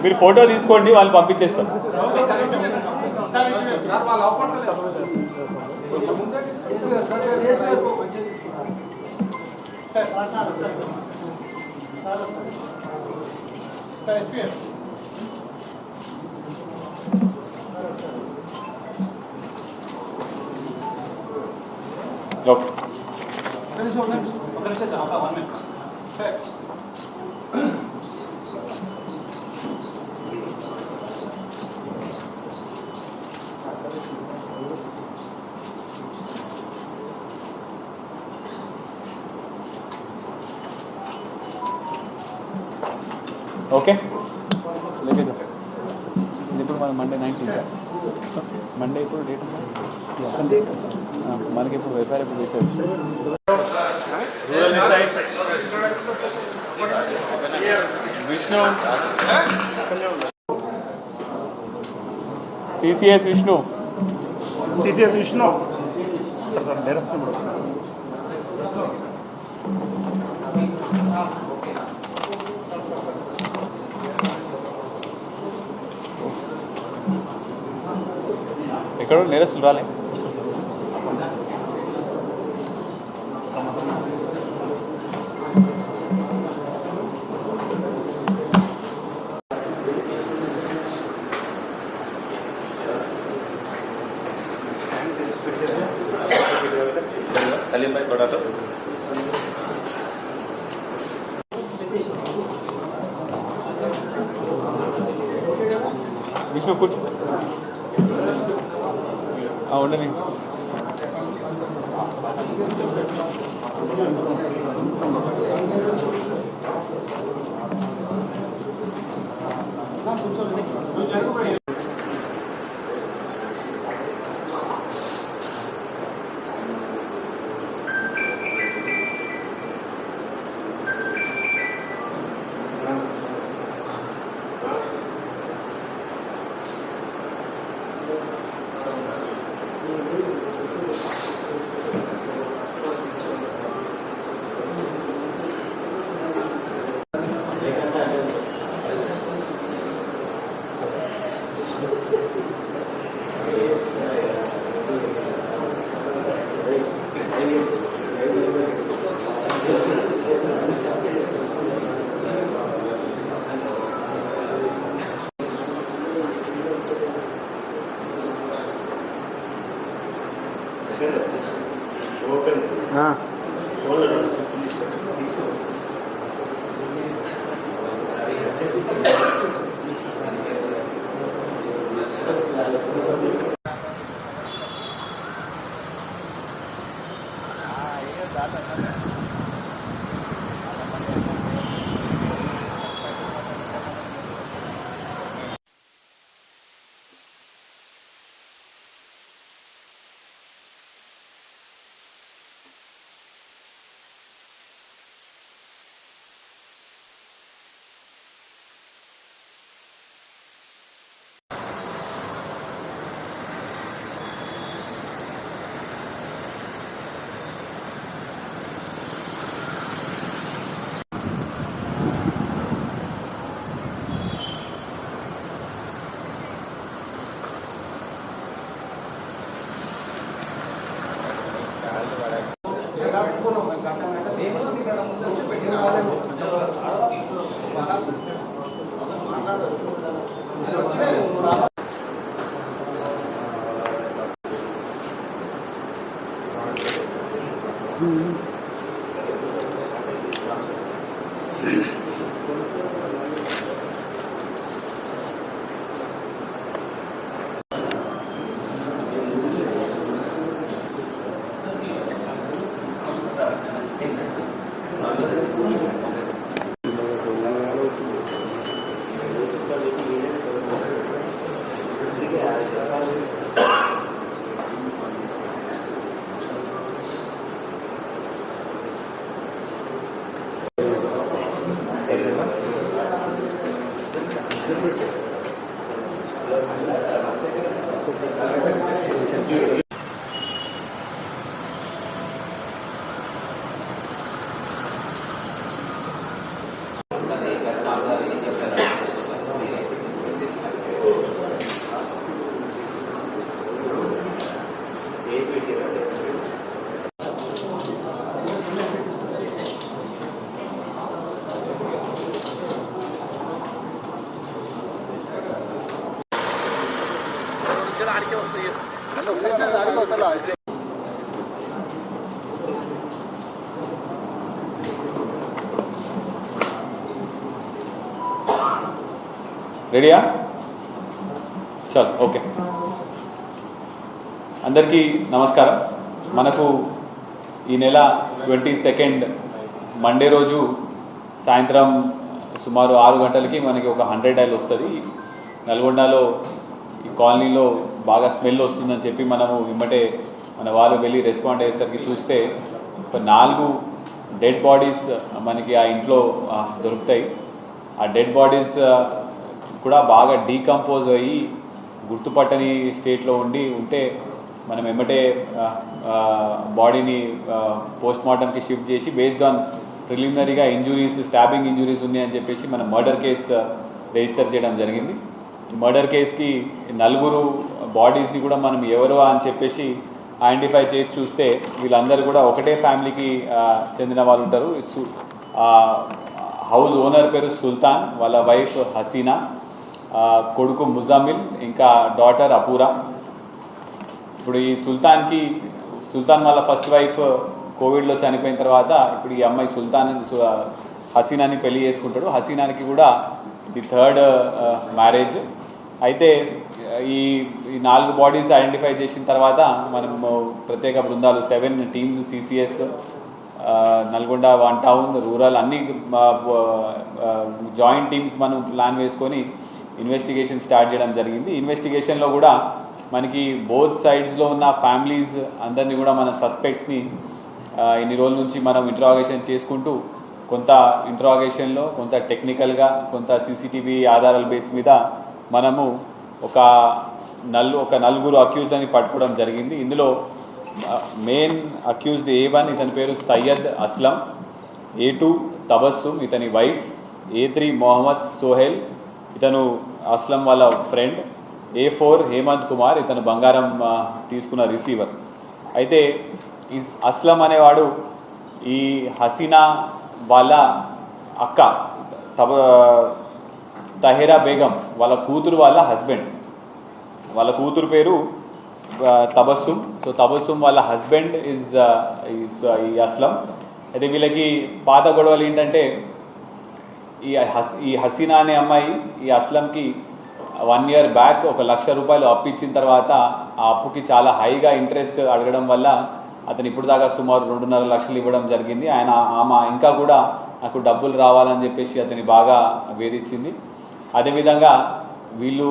మీరు ఫోటో తీసుకోండి, వాళ్ళు పంపించేస్తారు. ఓకే, లేకే ఇప్పుడు మన మండే 19 మండే ఇప్పుడు డేట్ మనకి ఇప్పుడు వెబ్సైట్ ఎప్పుడు చేసేది విష్ణు సిసిఎస్ విష్ణు ఎక్కడ నేరస్తులు రాలే. విష్ణు కూర్చో ఉండని. రెడీయా? చల్ ఓకే. అందరికీ నమస్కారం. మనకు ఈ నెల 22 మండే రోజు సాయంత్రం సుమారు 6 గంటలకి మనకి ఒక 100 డైల్ వస్తుంది. నల్గొండలో ఈ కాలనీలో బాగా స్మెల్ వస్తుందని చెప్పి మనము ఇమ్మటే మన వాళ్ళు వెళ్ళి రెస్పాండ్ అయ్యేసరికి చూస్తే ఒక 4 డెడ్ బాడీస్ మనకి ఆ ఇంట్లో దొరుకుతాయి. ఆ డెడ్ బాడీస్ కూడా బాగా డీకంపోజ్ అయ్యి గుర్తుపట్టని స్టేట్లో ఉంటే మనం ఎమ్మటే బాడీని పోస్ట్మార్టంకి షిఫ్ట్ చేసి బేస్డ్ ఆన్ ప్రిలిమినరీగా ఇంజురీస్, స్టాబింగ్ ఇంజురీస్ ఉన్నాయని చెప్పేసి మనం మర్డర్ కేసు రిజిస్టర్ చేయడం జరిగింది. ఈ మర్డర్ కేసుకి 4 బాడీస్ని కూడా మనం ఎవరు అని చెప్పేసి ఐడెంటిఫై చేసి చూస్తే వీళ్ళందరూ కూడా ఒకటే ఫ్యామిలీకి చెందిన వాళ్ళు ఉంటారు. హౌస్ ఓనర్ పేరు సుల్తాన్, వాళ్ళ వైఫ్ హసీనా, కొడుకు ముజామిల్, ఇంకా డాటర్ అపూరా. ఇప్పుడు ఈ సుల్తాన్ వాళ్ళ ఫస్ట్ వైఫ్ కోవిడ్లో చనిపోయిన తర్వాత ఇప్పుడు ఈ అమ్మాయి హసీనాని పెళ్లి చేసుకుంటాడు. హసీనానికి కూడా ఇది 3rd మ్యారేజ్. అయితే ఈ 4 బాడీస్ ఐడెంటిఫై చేసిన తర్వాత మనం ప్రత్యేక బృందాలు 7 teams, CCS, Nalgonda 1 town, rural అన్ని జాయింట్ టీమ్స్ మనం ప్లాన్ వేసుకొని ఇన్వెస్టిగేషన్ స్టార్ట్ చేయడం జరిగింది. ఇన్వెస్టిగేషన్లో కూడా మనకి బోత్ సైడ్స్లో ఉన్న ఫ్యామిలీస్ అందరినీ కూడా మన సస్పెక్ట్స్ని ఇన్ని రోజుల నుంచి మనం ఇంట్రాగేషన్ చేసుకుంటూ కొంత ఇంట్రాగేషన్లో కొంత టెక్నికల్గా కొంత సీసీటీవీ ఆధారాల బేస్ మీద మనము ఒక 4 అక్యూజ్డ్ని పట్టుకోవడం జరిగింది. ఇందులో మెయిన్ అక్యూజ్డ్ A1 ఇతని పేరు సయ్యద్ అస్లం, A2 తబస్సుమ్ ఇతని వైఫ్, A3 మొహమ్మద్ సోహెల్ ఇతను అస్లం వాళ్ళ ఫ్రెండ్, A4 హేమంత్ కుమార్ ఇతను బంగారం తీసుకున్న రిసీవర్. అయితే ఈ అస్లం అనేవాడు ఈ హసీనా వాళ్ళ అక్క తహేరా బేగం వాళ్ళ కూతురు వాళ్ళ హస్బెండ్. వాళ్ళ కూతురు పేరు తబస్సుమ్. సో తబస్సుమ్ వాళ్ళ హస్బెండ్ ఈ అస్లం. అయితే వీళ్ళకి పాత గొడవలు ఏంటంటే ఈ హసీనా అనే అమ్మాయి ఈ అస్లంకి 1 year బ్యాక్ 1,00,000 రూపాయలు అప్పు ఇచ్చిన తర్వాత ఆ అప్పుకి చాలా హైగా ఇంట్రెస్ట్ అడగడం వల్ల అతను ఇప్పుడు దాకా సుమారు 2.5 లక్షలు ఇవ్వడం జరిగింది. ఆమె ఇంకా కూడా నాకు డబ్బులు రావాలని చెప్పేసి అతని బాగా వేధించింది. అదేవిధంగా వీళ్ళు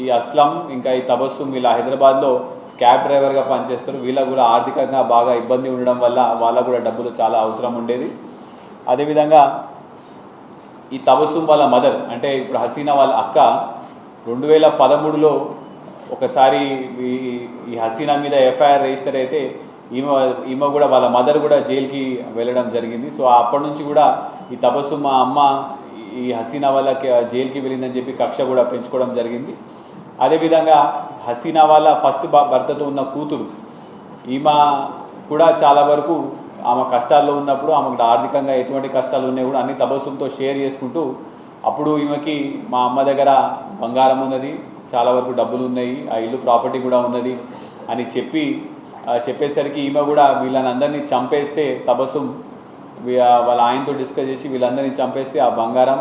ఈ అస్లం ఇంకా ఈ తబస్సుమ్ వీళ్ళ హైదరాబాద్లో క్యాబ్ డ్రైవర్గా పనిచేస్తారు. వీళ్ళకు కూడా ఆర్థికంగా బాగా ఇబ్బంది ఉండడం వల్ల వాళ్ళకు కూడా డబ్బులు చాలా అవసరం ఉండేది. అదేవిధంగా ఈ తబస్సుమ్ వాళ్ళ మదర్ అంటే ఇప్పుడు హసీనా వాళ్ళ అక్క 2013లో ఒకసారి ఈ హసీనా మీద ఎఫ్ఐఆర్ రిజిస్టర్ అయితే ఈమె కూడా వాళ్ళ మదర్ కూడా జైలుకి వెళ్ళడం జరిగింది. సో అప్పటి నుంచి కూడా ఈ తబస్సుమ్ మా అమ్మ ఈ హసీనా వాళ్ళకి జైలుకి వెళ్ళిందని చెప్పి కక్ష కూడా పెంచుకోవడం జరిగింది. అదేవిధంగా హసీనా వాళ్ళ ఫస్ట్ భర్తతో ఉన్న కూతురు ఈమె కూడా చాలా వరకు ఆమె కష్టాల్లో ఉన్నప్పుడు ఆమెకు ఆర్థికంగా ఎటువంటి కష్టాలు ఉన్నాయి కూడా అన్ని తబస్సుమ్తో షేర్ చేసుకుంటూ అప్పుడు ఈమెకి మా అమ్మ దగ్గర బంగారం ఉన్నది, చాలా వరకు డబ్బులు ఉన్నాయి, ఆ ఇల్లు ప్రాపర్టీ కూడా ఉన్నది అని చెప్పేసరికి ఈమె కూడా వీళ్ళని అందరినీ చంపేస్తే తబస్సుమ్ వాళ్ళ ఆయనతో డిస్కస్ చేసి వీళ్ళందరినీ చంపేస్తే ఆ బంగారం,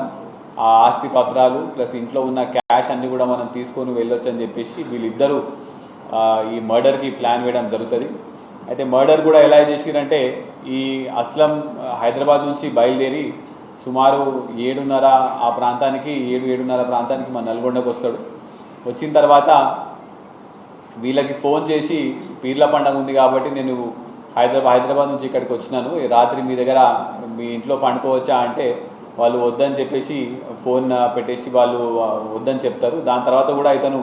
ఆ ఆస్తి పత్రాలు ప్లస్ ఇంట్లో ఉన్న క్యాష్ అన్నీ కూడా మనం తీసుకొని వెళ్ళొచ్చు అని చెప్పేసి వీళ్ళిద్దరూ ఈ మర్డర్కి ప్లాన్ వేయడం జరుగుతుంది. అయితే మర్డర్ కూడా ఎలా చేసిరంటే ఈ అస్లం హైదరాబాద్ నుంచి బయలుదేరి సుమారు 7:30 ఆ ప్రాంతానికి 7:30 ప్రాంతానికి మన నల్గొండకు వస్తాడు. వచ్చిన తర్వాత వీళ్ళకి ఫోన్ చేసి పీర్ల పండుగ ఉంది కాబట్టి నేను హైదరాబాద్ నుంచి ఇక్కడికి వచ్చినాను, రాత్రి మీ దగ్గర మీ ఇంట్లో పండుకోవచ్చా అంటే వాళ్ళు వద్దని చెప్పేసి ఫోన్ పెట్టేసి వాళ్ళు వద్దని చెప్తారు. దాని తర్వాత కూడా ఇతను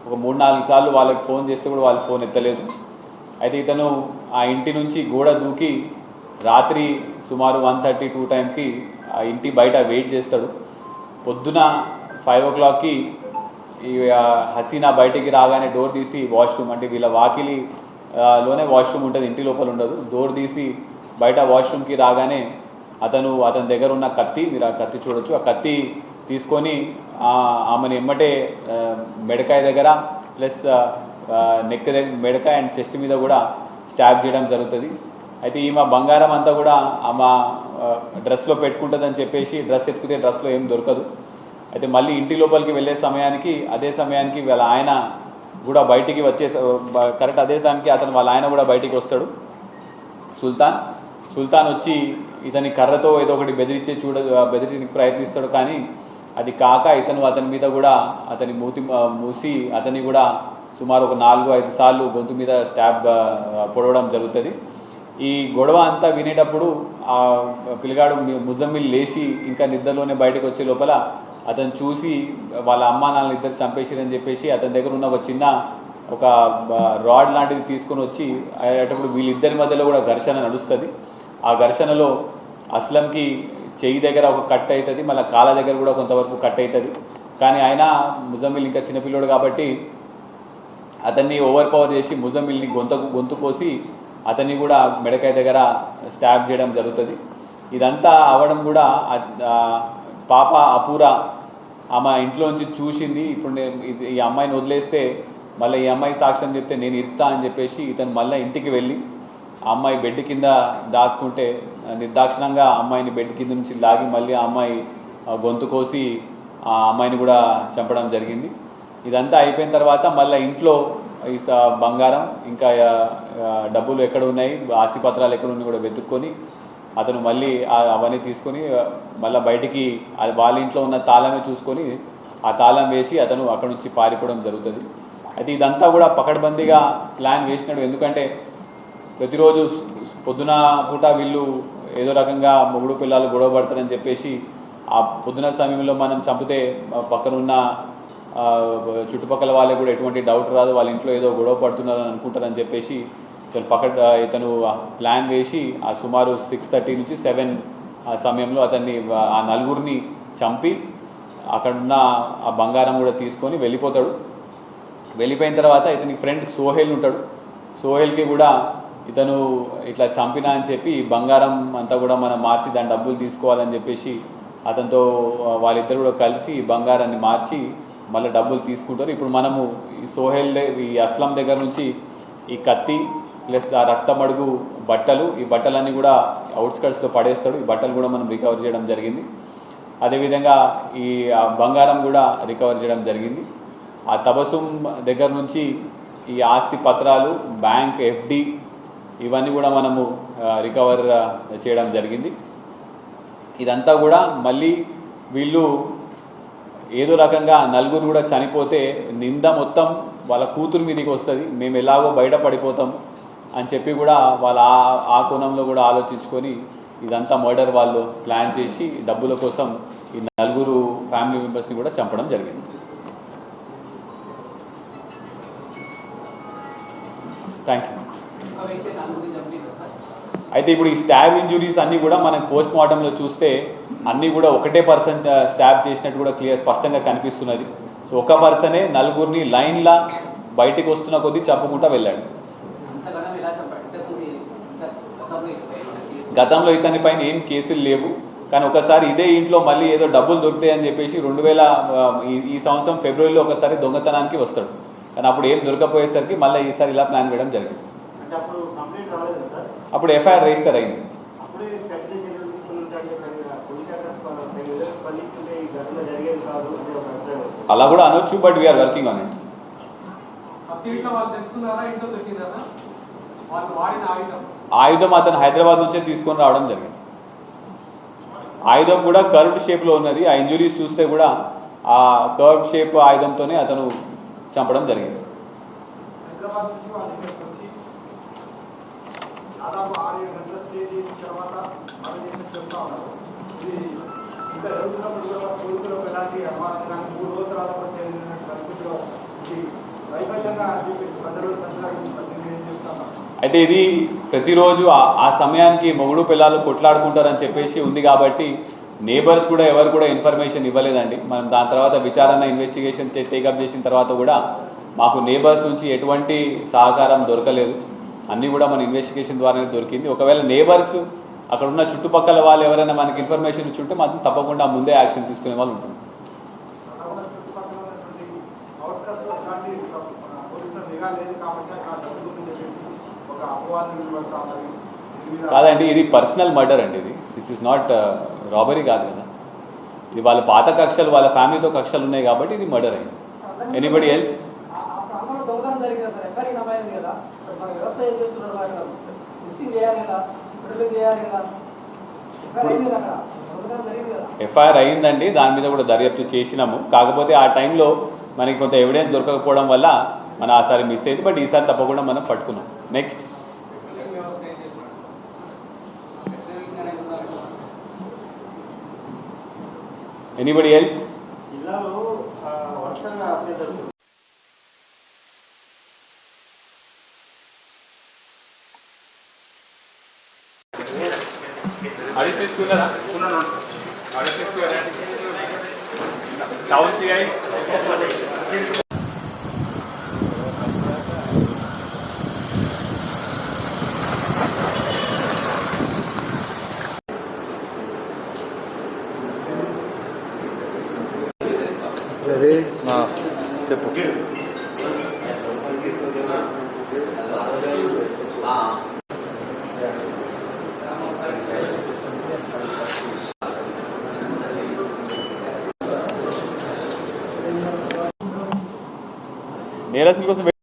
ఒక 3-4 సార్లు వాళ్ళకి ఫోన్ చేస్తే కూడా వాళ్ళు ఫోన్ ఎత్తలేదు. అయితే ఇతను ఆ ఇంటి నుంచి గోడ దూకి రాత్రి సుమారు 1:30-2 టైంకి ఆ ఇంటి బయట వెయిట్ చేస్తాడు. పొద్దున 5 o'clockకి ఈ హసీనా బయటికి రాగానే డోర్ తీసి వాష్రూమ్ అంటే వీళ్ళ వాకిలిలోనే వాష్రూమ్ ఉంటుంది, ఇంటి లోపల ఉండదు. డోర్ తీసి బయట వాష్రూమ్కి రాగానే అతని దగ్గర ఉన్న కత్తి, మీరు ఆ కత్తి చూడొచ్చు, ఆ కత్తి తీసుకొని ఆమెను ఎమ్మటే మెడకాయ దగ్గర ప్లస్ నెక్ మెడక అండ్ చెస్ట్ మీద కూడా స్టాబ్ చేయడం జరుగుతుంది. అయితే ఈమె బంగారం అంతా కూడా ఆమె డ్రెస్లో పెట్టుకుంటుందని చెప్పేసి డ్రెస్ ఎత్తుకుతే డ్రెస్లో ఏం దొరకదు. అయితే మళ్ళీ ఇంటి లోపలికి వెళ్ళే సమయానికి అదే సమయానికి వాళ్ళ ఆయన కూడా బయటికి కరెక్ట్ అదే టైంకి వాళ్ళ ఆయన కూడా బయటికి వస్తాడు. సుల్తాన్ వచ్చి ఇతని కర్రతో ఏదో ఒకటి బెదిరించడానికి ప్రయత్నిస్తాడు. కానీ అది కాక అతని మీద కూడా అతని మూసి అతన్ని కూడా సుమారు ఒక 4-5 సార్లు గొంతు మీద స్టాబ్ పొడవడం జరుగుతుంది. ఈ గొడవ అంతా వినేటప్పుడు ఆ పిల్లగాడు ముజమ్మిల్ లేచి ఇంకా నిద్రలోనే బయటకు వచ్చే లోపల అతను చూసి వాళ్ళ అమ్మా నాన్నలు ఇద్దరు చంపేసిరని చెప్పేసి అతని దగ్గర ఉన్న ఒక రాడ్ లాంటిది తీసుకొని వచ్చి అయ్యేటప్పుడు వీళ్ళిద్దరి మధ్యలో కూడా ఘర్షణ నడుస్తుంది. ఆ ఘర్షణలో అస్లంకి చెయ్యి దగ్గర ఒక కట్ అవుతుంది, మళ్ళీ కాళ్ళ దగ్గర కూడా కొంతవరకు కట్ అవుతుంది. కానీ ఆయన ముజమ్మిల్ ఇంకా చిన్నపిల్లోడు కాబట్టి అతన్ని ఓవర్ పవర్ చేసి ముజమ్మిల్ని గొంతు కోసి అతన్ని కూడా మెడకాయ దగ్గర స్టాబ్ చేయడం జరుగుతుంది. ఇదంతా అవ్వడం కూడా పాప అపూరా ఆమె ఇంట్లోంచి చూసింది. ఇప్పుడు ఈ అమ్మాయిని వదిలేస్తే మళ్ళీ ఈ అమ్మాయి సాక్ష్యం చెప్తే నేను ఇస్తా అని చెప్పేసి ఇతను మళ్ళీ ఇంటికి వెళ్ళి ఆ అమ్మాయి బెడ్ కింద దాచుకుంటే నిర్దాక్షిణంగా అమ్మాయిని బెడ్ కింద నుంచి లాగి మళ్ళీ ఆ అమ్మాయి గొంతు కోసి ఆ అమ్మాయిని కూడా చంపడం జరిగింది. ఇదంతా అయిపోయిన తర్వాత మళ్ళీ ఇంట్లో ఈ బంగారం ఇంకా డబ్బులు ఎక్కడ ఉన్నాయి, ఆస్తిపత్రాలు ఎక్కడ ఉన్నాయి కూడా వెతుక్కొని అతను మళ్ళీ అవన్నీ తీసుకొని మళ్ళీ బయటికి వాళ్ళ ఇంట్లో ఉన్న తాళమే చూసుకొని ఆ తాళం వేసి అతను అక్కడ నుంచి పారిపోవడం జరుగుతుంది. అయితే ఇదంతా కూడా పకడ్బందీగా ప్లాన్ వేసినాడు. ఎందుకంటే ప్రతిరోజు పొద్దున పూట వీళ్ళు ఏదో రకంగా మొగుడు పిల్లలు గొడవ పడతారని చెప్పేసి ఆ పొద్దున సమయంలో మనం చంపితే పక్కనున్న చుట్టుపక్కల వాళ్ళకి కూడా ఎటువంటి డౌట్ రాదు, వాళ్ళ ఇంట్లో ఏదో గొడవ పడుతున్నారని అనుకుంటారని చెప్పేసి ఇతను ప్లాన్ వేసి ఆ సుమారు 6:30 నుంచి 7 ఆ సమయంలో అతన్ని ఆ నలుగురిని చంపి అక్కడున్న ఆ బంగారం కూడా తీసుకొని వెళ్ళిపోతాడు. వెళ్ళిపోయిన తర్వాత ఇతని ఫ్రెండ్ సోహెల్ ఉంటాడు. సోహెల్కి కూడా ఇతను ఇట్లా చంపినా అని చెప్పి బంగారం అంతా కూడా మనం మార్చి దాని డబ్బులు తీసుకోవాలని చెప్పేసి అతనితో వాళ్ళిద్దరు కూడా కలిసి బంగారాన్ని మార్చి మళ్ళీ డబ్బులు తీసుకుంటారు. ఇప్పుడు మనము ఈ అస్లం దగ్గర నుంచి ఈ కత్తి ప్లస్ ఆ రక్తమడుగు బట్టలు, ఈ బట్టలన్నీ కూడా అవుట్స్కట్స్లో పడేస్తాడు. ఈ బట్టలు కూడా మనం రికవర్ చేయడం జరిగింది. అదేవిధంగా ఈ బంగారం కూడా రికవర్ చేయడం జరిగింది. ఆ తబసుం దగ్గర నుంచి ఈ ఆస్తి పత్రాలు, బ్యాంక్ ఎఫ్డి ఇవన్నీ కూడా మనము రికవర్ చేయడం జరిగింది. ఇదంతా కూడా మళ్ళీ వీళ్ళు ఏదో రకంగా నలుగురు కూడా చనిపోతే నింద మొత్తం వాళ్ళ కూతురు మీదకి వస్తుంది, మేము ఎలాగో బయట పడిపోతాం అని చెప్పి కూడా వాళ్ళ ఆ కోణంలో కూడా ఆలోచించుకొని ఇదంతా మర్డర్ వాళ్ళు ప్లాన్ చేసి డబ్బుల కోసం ఈ నలుగురు ఫ్యామిలీ మెంబర్స్ని కూడా చంపడం జరిగింది. Thank you. అయితే ఇప్పుడు ఈ స్టాబ్ ఇంజురీస్ అన్నీ కూడా మనం పోస్ట్ మార్టంలో చూస్తే అన్నీ కూడా ఒకటే పర్సన్ స్టాబ్ చేసినట్టు కూడా స్పష్టంగా కనిపిస్తున్నది. సో ఒక పర్సనే నలుగురిని లైన్లా బయటికి వస్తున్న కొద్దీ చంపుకుంటూ వెళ్ళాడు. గతంలో ఇతని పైన ఏం కేసులు లేవు, కానీ ఒకసారి ఇదే ఇంట్లో మళ్ళీ ఏదో డబ్బులు దొరుకుతాయని చెప్పేసి 2000 ఈ సంవత్సరం ఫిబ్రవరిలో ఒకసారి దొంగతనానికి వస్తాడు. కానీ అప్పుడు ఏం దొరకపోయేసరికి మళ్ళీ ఈసారి ఇలా ప్లాన్ వేయడం జరిగింది. అప్పుడు ఎఫ్ఐఆర్ రిజిస్టర్ అయింది. అలా కూడా అనొచ్చు, but we are working on it. ఆయుధం అతను హైదరాబాద్ నుంచే తీసుకొని రావడం జరిగింది. ఆయుధం కూడా కర్వ్డ్ షేప్లో ఉన్నది. ఆ ఇంజురీస్ చూస్తే కూడా ఆ కర్వ్డ్ షేప్ ఆయుధంతోనే అతను చంపడం జరిగింది. అయితే ఇది ప్రతిరోజు ఆ సమయానికి మొగుడు పిల్లలు కొట్లాడుకుంటారని చెప్పేసి ఉంది కాబట్టి నేబర్స్ కూడా ఎవరు కూడా ఇన్ఫర్మేషన్ ఇవ్వలేదండి. మనం దాని తర్వాత విచారణ ఇన్వెస్టిగేషన్ టేకప్ చేసిన తర్వాత కూడా మాకు నేబర్స్ నుంచి ఎటువంటి సహకారం దొరకలేదు. అన్నీ కూడా మన ఇన్వెస్టిగేషన్ ద్వారానే దొరికింది. ఒకవేళ నేబర్స్ అక్కడ ఉన్న చుట్టుపక్కల వాళ్ళు ఎవరైనా మనకి ఇన్ఫర్మేషన్ ఇచ్చి ఉంటే మాత్రం తప్పకుండా ముందే యాక్షన్ తీసుకునే వాళ్ళు ఉంటుంది. కాదండి, ఇది పర్సనల్ మర్డర్ అండి. దిస్ ఇస్ నాట్ రాబరీ కాదు కదా. ఇది వాళ్ళ పాత కక్షలు, వాళ్ళ ఫ్యామిలీతో కక్షలు ఉన్నాయి కాబట్టి ఇది మర్డర్ అయింది. Anybody else? ఎఫ్ఐఆర్ అయిందండి, దాని మీద కూడా దర్యాప్తు చేసినాము. కాకపోతే ఆ టైంలో మనకి కొంత ఎవిడెన్స్ దొరకకపోవడం వల్ల మనం ఆసారి మిస్ అయింది. బట్ ఈసారి తప్పకుండా మనం పట్టుకున్నాం. Next anybody else? Town CI చెప్పు. నేరస్తుల కోసం